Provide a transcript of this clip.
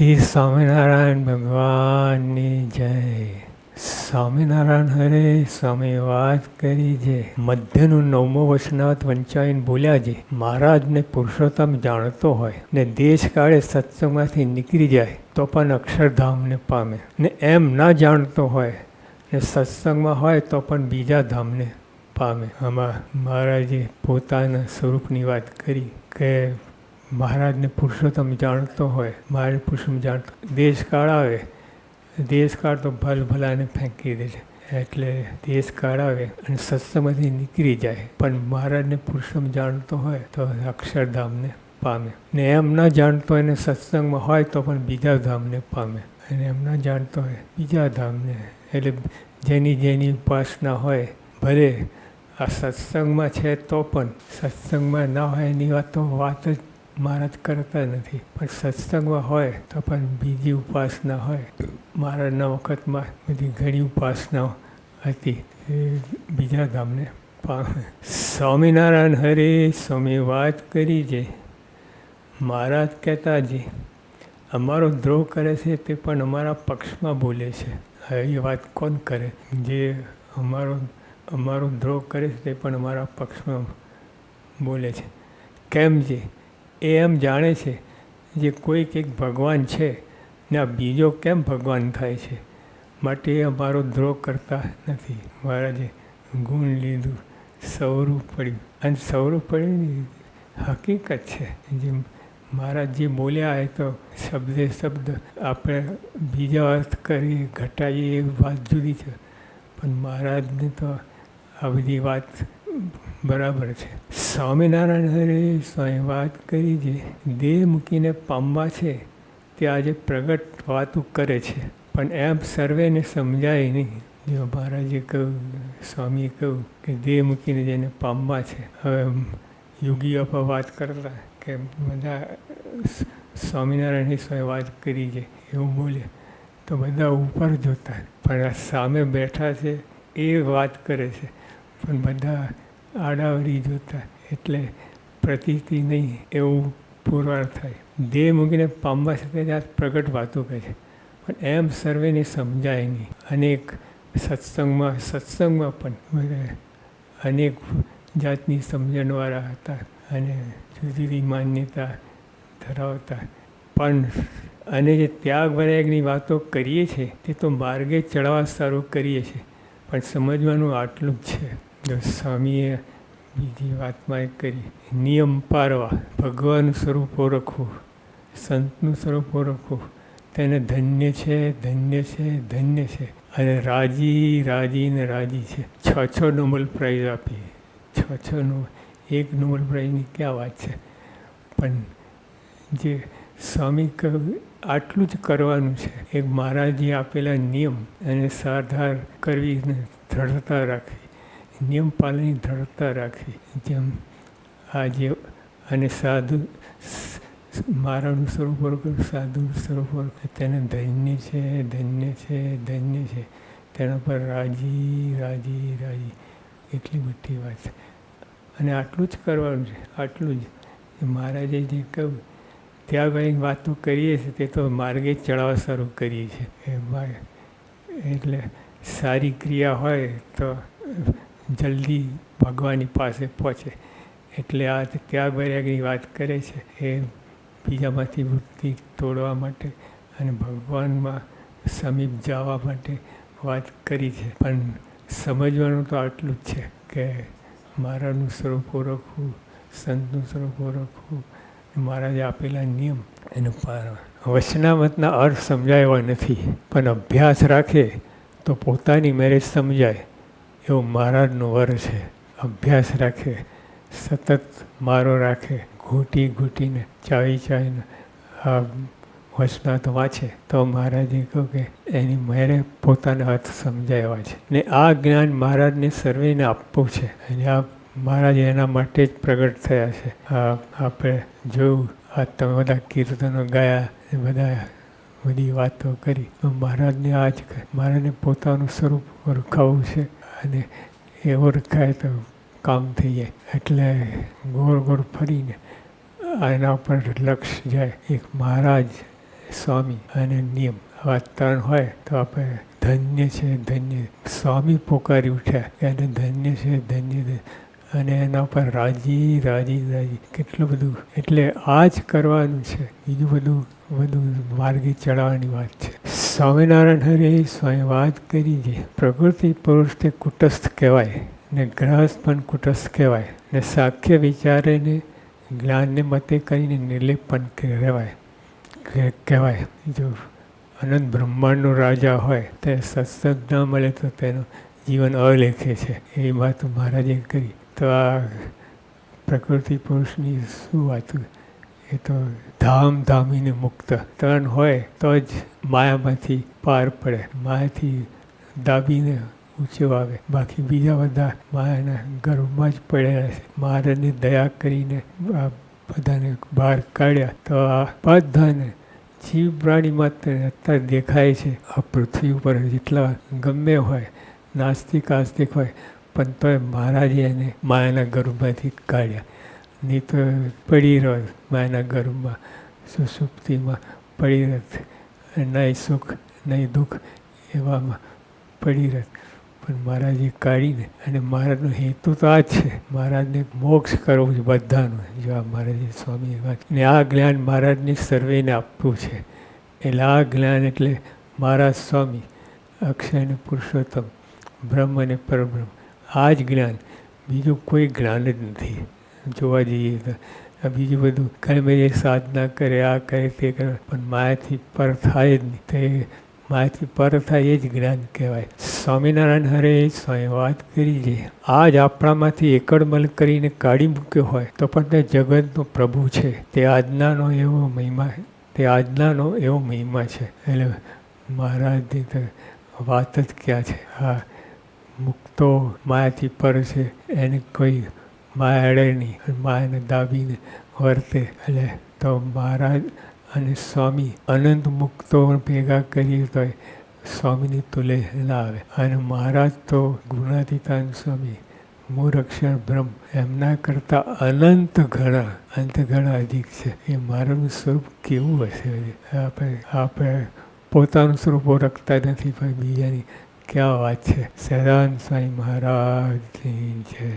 શ્રી સ્વામિનારાયણ ભગવાનની જય. સ્વામિનારાયણ હરે સ્વામી વાત કરી છે. મધ્યનું 9મો વચનાવત વંચાઈને બોલ્યા છે. મહારાજને પુરુષોત્તમ જાણતો હોય ને દેશ કાળે સત્સંગમાંથી નીકળી જાય તો પણ અક્ષરધામને પામે, ને એમ ના જાણતો હોય ને સત્સંગમાં હોય તો પણ બીજા ધામને પામે. આમાં મહારાજે પોતાના સ્વરૂપની વાત કરી કે મહારાજને પુરુષોત્તમ જાણતો હોય, મહારાજ પુરુષોત્તમ જાણતો, દેશકાળ આવે, દેશકાળ તો ભલાને ફેંકી દે છે, એટલે દેશકાળ આવે અને સત્સંગમાંથી નીકળી જાય પણ મહારાજને પુરુષોત્તમ જાણતો હોય તો અક્ષરધામને પામે, ને એમ ના જાણતો હોય ને સત્સંગમાં હોય તો પણ બીજા ધામને પામે, અને એમ ના જાણતો હોય બીજા ધામને. એટલે જેની ઉપાસના હોય, ભલે આ સત્સંગમાં છે તો પણ સત્સંગમાં ના હોય એની વાત જ મહારાજ કરતા નથી, પણ સત્સંગમાં હોય તો પણ બીજી ઉપાસના હોય. મહારાજના વખતમાં બધી ઘણી ઉપાસનાઓ હતી, એ બીજા ધામને પામે. સ્વામિનારાયણ હરે સ્વામી વાત કરી છે. મહારાજ કહેતા છે અમારો દ્રોહ કરે છે તે પણ અમારા પક્ષમાં બોલે છે. એ વાત કોણ કરે? જે અમારો દ્રોહ કરે છે તે પણ અમારા પક્ષમાં બોલે છે. કેમ છે? એ એમ જાણે છે જે કોઈક એક ભગવાન છે ને આ બીજો કેમ ભગવાન થાય છે, માટે એ અમારો દ્રોહ કરતા નથી. મહારાજે ગુણ લીધું, સવરું પડ્યું, અને સવરું પડ્યું હકીકત છે. જે મહારાજ જે બોલ્યા એ તો શબ્દ આપણે બીજા અર્થ કરીએ, ઘટાઈએ એ વાત જુદી છે, પણ મહારાજને તો આ બધી વાત બરાબર છે. સ્વામિનારાયણ હરે સ્વામી વાત કરી છે. દેહ મૂકીને પામવા છે તે આજે પ્રગટ વાતું કરે છે, પણ એમ સર્વેને સમજાય નહીં. જો મહારાજે કહ્યું, સ્વામીએ કહ્યું કે દેહ મૂકીને જેને પામવા છે. હવે યોગીઓ પર વાત કરતા કે બધા સ્વામિનારાયણની સ્વામી વાત કરી છે એવું બોલે તો બધા ઉપર જોતા, પણ આ સામે બેઠા છે એ વાત કરે છે પણ બધા આડાવરી જોતા, એટલે પ્રતીતિ નહીં એવું પુરવાર થાય. દેહ મૂકીને પામવા સાથે આ પ્રગટ વાતો કહે છે, પણ એમ સર્વેને સમજાય નહીં. અનેક સત્સંગમાં પણ અનેક જાતની સમજણવાળા હતા અને જુદી જુદી માન્યતા ધરાવતા, પણ અને જે ત્યાગ વૈરાગની વાતો કરીએ છીએ તે તો માર્ગે ચડવા સારું કરીએ છીએ, પણ સમજવાનું આટલું જ છે. જો સ્વામીએ બીજી વાતમાં એ કરી, નિયમ પારવા, ભગવાનનું સ્વરૂપ ઓળખવું, સંતનું સ્વરૂપ ઓળખવું, તેને ધન્ય છે, ધન્ય છે, ધન્ય છે, અને રાજી ને રાજી છે. 6 નોબેલ પ્રાઇઝ આપી, 6 એક નોબેલ પ્રાઇઝની ક્યાં વાત છે? પણ જે સ્વામી કહ્યું આટલું જ કરવાનું છે. એક મહારાજે આપેલા નિયમ અને સારધાર કરવી, દ્રઢતા રાખવી, નિયમ પાલનની દ્રઢતા રાખવી. જેમ આજે અને સાધુ મારાનું સ્વરૂપ ઓળખ્યું, સાધુનું સ્વરૂપ ઓળખ્યું, તેને ધન્ય છે, ધન્ય છે, ધન્ય છે, તેના પર રાજી, એટલી બધી વાત છે. અને આટલું જ કરવાનું છે, આટલું જ. મહારાજે જે કહ્યું ત્યાગ વૈરાગની વાતો કરીએ છીએ તે તો માર્ગે ચડાવવા સારું કરીએ છીએ. એટલે સારી ક્રિયા હોય તો જલ્દી ભગવાનની પાસે પહોંચે. એટલે આ ત્યાગ વૈરાગની વાત કરે છે એ બીજામાંથી વૃત્તિ તોડવા માટે અને ભગવાનમાં સમીપ જવા માટે વાત કરી છે. પણ સમજવાનું તો આટલું જ છે કે મહારાજનું સ્વરૂપ ઓળખવું, સંતનું સ્વરૂપ ઓળખવું, મહારાજે આપેલા નિયમ એનું પાલન. વચનામતના અર્થ સમજાય એવા નથી, પણ અભ્યાસ રાખે તો પોતાની મેરેજ સમજાય એવો મહારાજનો વર છે. અભ્યાસ રાખે, સતત મારો રાખે, ઘૂંટીને ચાવીને આ વચનામત વાંચે તો મહારાજે કહ્યું કે એની મેરે પોતાના અર્થ સમજાય એવા છે. ને આ જ્ઞાન મહારાજને સર્વેને આપવું છે, અને આ મહારાજ એના માટે જ પ્રગટ થયા છે. આપણે જોયું, આ તમે બધા કીર્તનો ગાયા, બધી વાતો કરી, તો મહારાજને આ જ મહારાજને પોતાનું સ્વરૂપ ઓળખાવવું છે, અને એ ઓળખાય તો કામ થઈ જાય. એટલે ગોળ ફરીને એના પર લક્ષ જાય. એક મહારાજ સ્વામી અને નિયમ, આવા ત્રણ હોય તો આપણે ધન્ય છે ધન્ય. સ્વામી પોકારી ઉઠ્યા કે એને ધન્ય છે ધન્ય, અને એના પર રાજી રાજી રાજી કેટલું બધું. એટલે આ જ કરવાનું છે, બીજું બધું માર્ગે ચડાવવાની વાત છે. સ્વામિનારાયણ હરે સ્વામી વાત કરી છે. પ્રકૃતિ પુરુષ તે કુટસ્થ કહેવાય ને ગ્રહસ્થ પણ કુટસ્થ કહેવાય ને સાખ્ય વિચારેને જ્ઞાનને મતે કરીને નિર્લેપ પણ કહેવાય. જો અનંત બ્રહ્માંડનો રાજા હોય તે સત્સંગ ના મળે તો તેનું જીવન અલેખે છે. એ વાત મહારાજે કરી. તો આ પ્રકૃતિ પુરુષની શું વાત, એ તો ધામીને મુક્ત ત્રણ હોય તો જ માયામાંથી પાર પડે, માયાથી દાબીને ઊંચો આવે. બાકી બીજા બધા માયાના ગર્ભમાં જ પડેલા છે. મહારાજને દયા કરીને આ બધાને બહાર કાઢ્યા. તો આ બધાને જીવ પ્રાણી માત્ર અત્યારે દેખાય છે આ પૃથ્વી ઉપર જેટલા ગમે હોય, નાસ્તિક આસ્તિક હોય, પણ તોય મહારાજે એને માયાના ગર્ભમાંથી કાઢ્યા. નહીં તો પડી રહ્યો માયાના ગર્ભમાં, સુષુપ્તિમાં પડી રહેત, નહીં સુખ નહીં દુઃખ એવામાં પડી રહેત. પણ મહારાજે કાઢીને, અને મહારાજનો હેતુ તો આ જ છે, મહારાજને મોક્ષ કરવું છે બધાનું. જો આ મહારાજે સ્વામી વાત, ને આ જ્ઞાન મહારાજને સર્વેને આપવું છે. એટલે આ જ્ઞાન એટલે મહારાજ સ્વામી અક્ષય અને પુરુષોત્તમ, બ્રહ્મ અને પરબ્રહ્મ, આ જ જ્ઞાન, બીજું કોઈ જ્ઞાન જ નથી. જોવા જઈએ તો બીજું બધું કંઈ સાધના કરે, આ કરે તે કરે, પણ માયાથી પર થાય જ નહીં. તો માયાથી પર થાય એ જ જ્ઞાન કહેવાય. સ્વામિનારાયણ હરે સ્વામી વાત કરી છે. આ જ આપણામાંથી એકડમલ કરીને કાઢી મૂક્યો હોય તો પણ તે જગતનો પ્રભુ છે. તે આજનાનો એવો મહિમા છે. એટલે મહારાજની તો વાત જ ક્યાં છે. હા, મુક્તો માયાથી પર છે, એને કોઈ માયા અડે નહીં, માયાને દાબીને વર્તે. એટલે તો મહારાજ અને સ્વામી અનંત મુક્તો ભેગા કરીએ તો સ્વામીની તુલે ના આવે. અને મહારાજ તો ગુણાતીતાન સ્વામી, મૂળક્ષર બ્રહ્મ, એમના કરતાં અનંત ઘણા અધિક છે. એ મારાનું સ્વરૂપ કેવું હશે? આપણે પોતાનું સ્વરૂપ ઓળખતા નથી, પણ બીજાની ક્યાં વાત છે. સદાનંદ સ્વામી મહારાજની જય.